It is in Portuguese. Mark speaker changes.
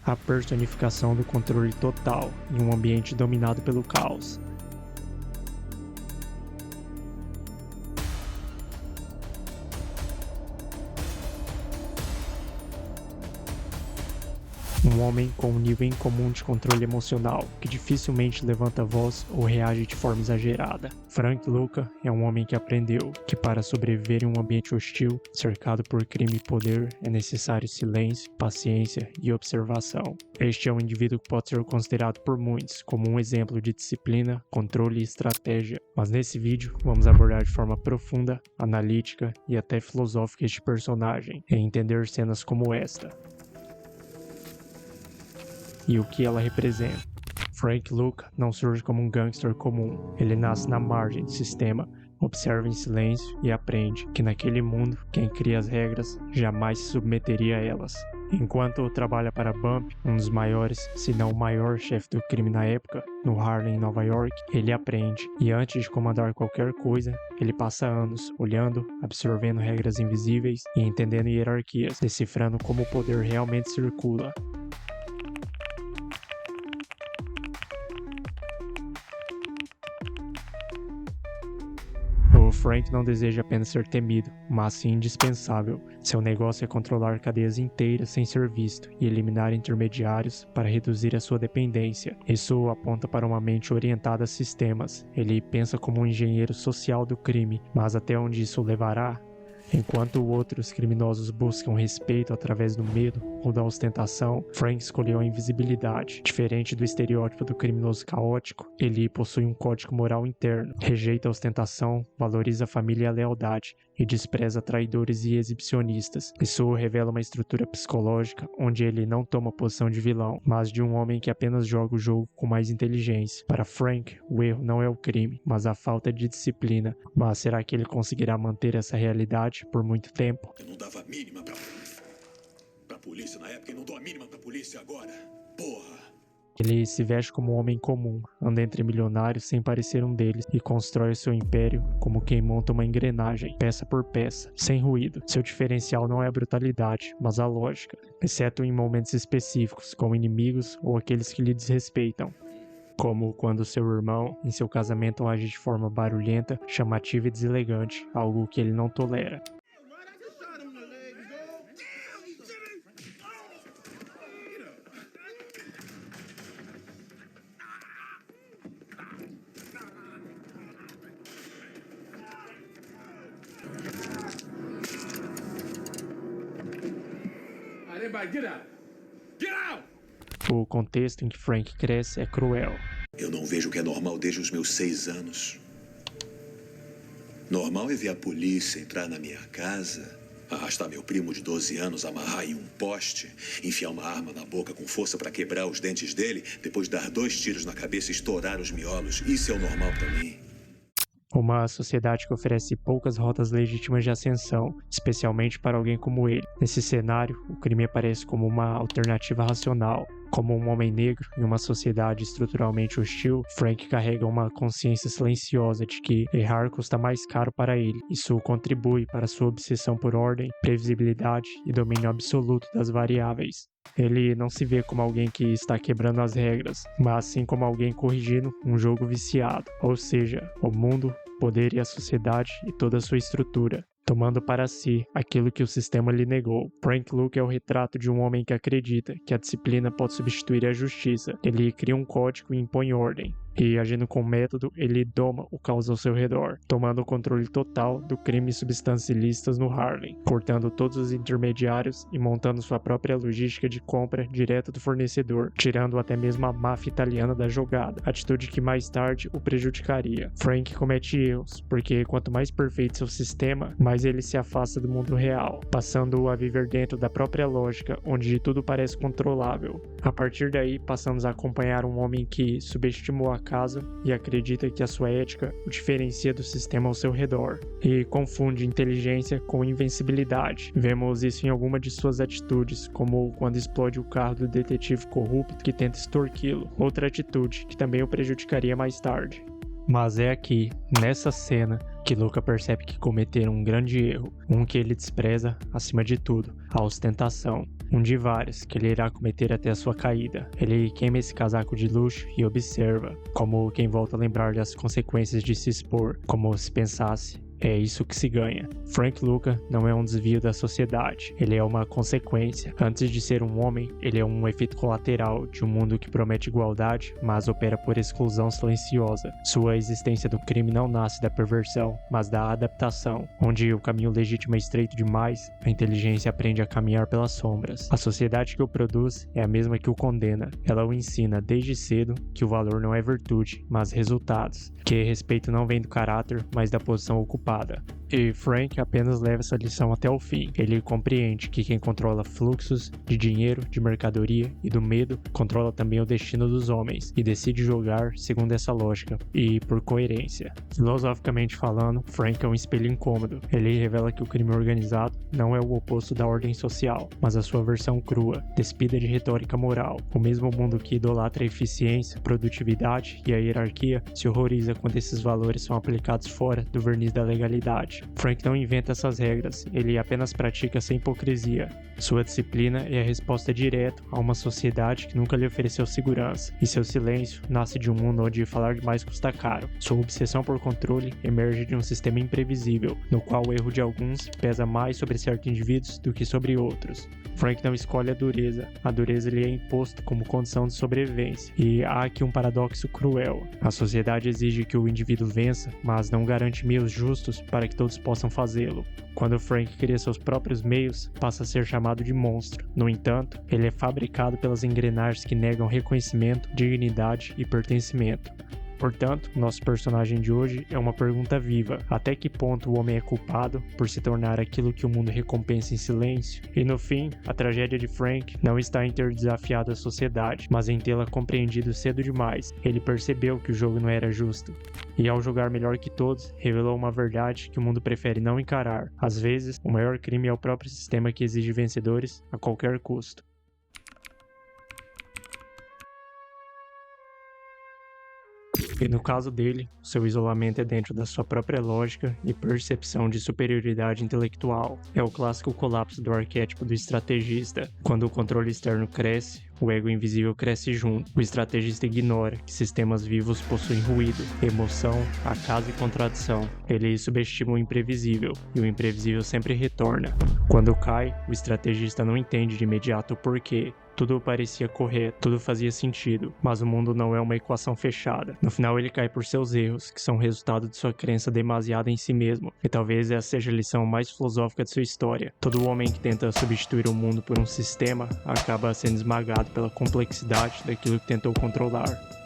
Speaker 1: A personificação do controle total em um ambiente dominado pelo caos. Um homem com um nível incomum de controle emocional, que dificilmente levanta a voz ou reage de forma exagerada. Frank Lucas é um homem que aprendeu que para sobreviver em um ambiente hostil, cercado por crime e poder, é necessário silêncio, paciência e observação. Este é um indivíduo que pode ser considerado por muitos como um exemplo de disciplina, controle e estratégia. Mas nesse vídeo, vamos abordar de forma profunda, analítica e até filosófica este personagem, e entender cenas como esta e o que ela representa. Frank Lucas não surge como um gangster comum. Ele nasce na margem do sistema, observa em silêncio e aprende que naquele mundo, quem cria as regras jamais se submeteria a elas. Enquanto trabalha para Bump, um dos maiores, se não o maior chefe do crime na época, no Harlem, Nova York, ele aprende. E antes de comandar qualquer coisa, ele passa anos olhando, absorvendo regras invisíveis e entendendo hierarquias, decifrando como o poder realmente circula. O Frank não deseja apenas ser temido, mas sim indispensável. Seu negócio é controlar cadeias inteiras sem ser visto e eliminar intermediários para reduzir a sua dependência. Isso aponta para uma mente orientada a sistemas. Ele pensa como um engenheiro social do crime, mas até onde isso levará? Enquanto outros criminosos buscam respeito através do medo ou da ostentação, Frank escolheu a invisibilidade. Diferente do estereótipo do criminoso caótico, ele possui um código moral interno, rejeita a ostentação, valoriza a família e a lealdade, e despreza traidores e exibicionistas. Isso revela uma estrutura psicológica onde ele não toma posição de vilão, mas de um homem que apenas joga o jogo com mais inteligência. Para Frank, o erro não é o crime, mas a falta de disciplina. Mas será que ele conseguirá manter essa realidade por muito tempo?
Speaker 2: Eu não dava a mínima pra polícia na época e não dou a mínima pra polícia agora. Porra!
Speaker 1: Ele se veste como um homem comum, anda entre milionários sem parecer um deles e constrói o seu império como quem monta uma engrenagem, peça por peça, sem ruído. Seu diferencial não é a brutalidade, mas a lógica, exceto em momentos específicos, com inimigos ou aqueles que lhe desrespeitam. Como quando seu irmão, em seu casamento, age de forma barulhenta, chamativa e deselegante, algo que ele não tolera.
Speaker 2: Get out! Get out!
Speaker 1: O contexto em que Frank cresce é cruel.
Speaker 2: Eu não vejo o que é normal desde os meus 6 anos. Normal é ver a polícia entrar na minha casa, arrastar meu primo de 12 anos, amarrar em um poste, enfiar uma arma na boca com força para quebrar os dentes dele, depois dar 2 tiros na cabeça e estourar os miolos. Isso é o normal para mim.
Speaker 1: Uma sociedade que oferece poucas rotas legítimas de ascensão, especialmente para alguém como ele. Nesse cenário, o crime aparece como uma alternativa racional. Como um homem negro em uma sociedade estruturalmente hostil, Frank carrega uma consciência silenciosa de que errar custa mais caro para ele. Isso contribui para sua obsessão por ordem, previsibilidade e domínio absoluto das variáveis. Ele não se vê como alguém que está quebrando as regras, mas sim como alguém corrigindo um jogo viciado, ou seja, o mundo, o poder e a sociedade e toda a sua estrutura, tomando para si aquilo que o sistema lhe negou. Frank Lucas é o retrato de um homem que acredita que a disciplina pode substituir a justiça. Ele cria um código e impõe ordem. E, agindo com método, ele doma o caos ao seu redor, tomando o controle total do crime e substâncias ilícitas no Harlem, cortando todos os intermediários e montando sua própria logística de compra direto do fornecedor, tirando até mesmo a máfia italiana da jogada, atitude que mais tarde o prejudicaria. Frank comete erros, porque quanto mais perfeito seu sistema, mais ele se afasta do mundo real, passando a viver dentro da própria lógica, onde tudo parece controlável. A partir daí, passamos a acompanhar um homem que subestimou a casa e acredita que a sua ética o diferencia do sistema ao seu redor, e confunde inteligência com invencibilidade. Vemos isso em alguma de suas atitudes, como quando explode o carro do detetive corrupto que tenta extorquí-lo, outra atitude que também o prejudicaria mais tarde. Mas é aqui, nessa cena, que Luca percebe que cometeram um grande erro, um que ele despreza acima de tudo, a ostentação. Um de vários que ele irá cometer até a sua caída. Ele queima esse casaco de luxo e observa, como quem volta a lembrar das consequências de se expor, como se pensasse: é isso que se ganha. Frank Lucas não é um desvio da sociedade, ele é uma consequência. Antes de ser um homem, ele é um efeito colateral de um mundo que promete igualdade, mas opera por exclusão silenciosa. Sua existência do crime não nasce da perversão, mas da adaptação. Onde o caminho legítimo é estreito demais, a inteligência aprende a caminhar pelas sombras. A sociedade que o produz é a mesma que o condena. Ela o ensina desde cedo que o valor não é virtude, mas resultados. Que respeito não vem do caráter, mas da posição ocupada. E Frank apenas leva essa lição até o fim. Ele compreende que quem controla fluxos de dinheiro, de mercadoria e do medo, controla também o destino dos homens e decide jogar segundo essa lógica e por coerência. Filosoficamente falando, Frank é um espelho incômodo. Ele revela que o crime organizado não é o oposto da ordem social, mas a sua versão crua, despida de retórica moral. O mesmo mundo que idolatra a eficiência, produtividade e a hierarquia se horroriza quando esses valores são aplicados fora do verniz da legalidade. Frank não inventa essas regras, ele apenas pratica essa hipocrisia. Sua disciplina é a resposta direta a uma sociedade que nunca lhe ofereceu segurança, e seu silêncio nasce de um mundo onde falar demais custa caro. Sua obsessão por controle emerge de um sistema imprevisível, no qual o erro de alguns pesa mais sobre certos indivíduos do que sobre outros. Frank não escolhe a dureza lhe é imposta como condição de sobrevivência, e há aqui um paradoxo cruel. A sociedade exige que o indivíduo vença, mas não garante meios justos para que todos possam fazê-lo. Quando Frank cria seus próprios meios, passa a ser chamado de monstro. No entanto, ele é fabricado pelas engrenagens que negam reconhecimento, dignidade e pertencimento. Portanto, nosso personagem de hoje é uma pergunta viva: até que ponto o homem é culpado por se tornar aquilo que o mundo recompensa em silêncio? E no fim, a tragédia de Frank não está em ter desafiado a sociedade, mas em tê-la compreendido cedo demais. Ele percebeu que o jogo não era justo, e ao jogar melhor que todos, revelou uma verdade que o mundo prefere não encarar. Às vezes, o maior crime é o próprio sistema que exige vencedores a qualquer custo. E no caso dele, seu isolamento é dentro da sua própria lógica e percepção de superioridade intelectual. É o clássico colapso do arquétipo do estrategista. Quando o controle externo cresce, o ego invisível cresce junto. O estrategista ignora que sistemas vivos possuem ruído, emoção, acaso e contradição. Ele subestima o imprevisível, e o imprevisível sempre retorna. Quando cai, o estrategista não entende de imediato o porquê. Tudo parecia correto, tudo fazia sentido, mas o mundo não é uma equação fechada. No final ele cai por seus erros, que são resultado de sua crença demasiada em si mesmo, e talvez essa seja a lição mais filosófica de sua história. Todo homem que tenta substituir o mundo por um sistema acaba sendo esmagado pela complexidade daquilo que tentou controlar.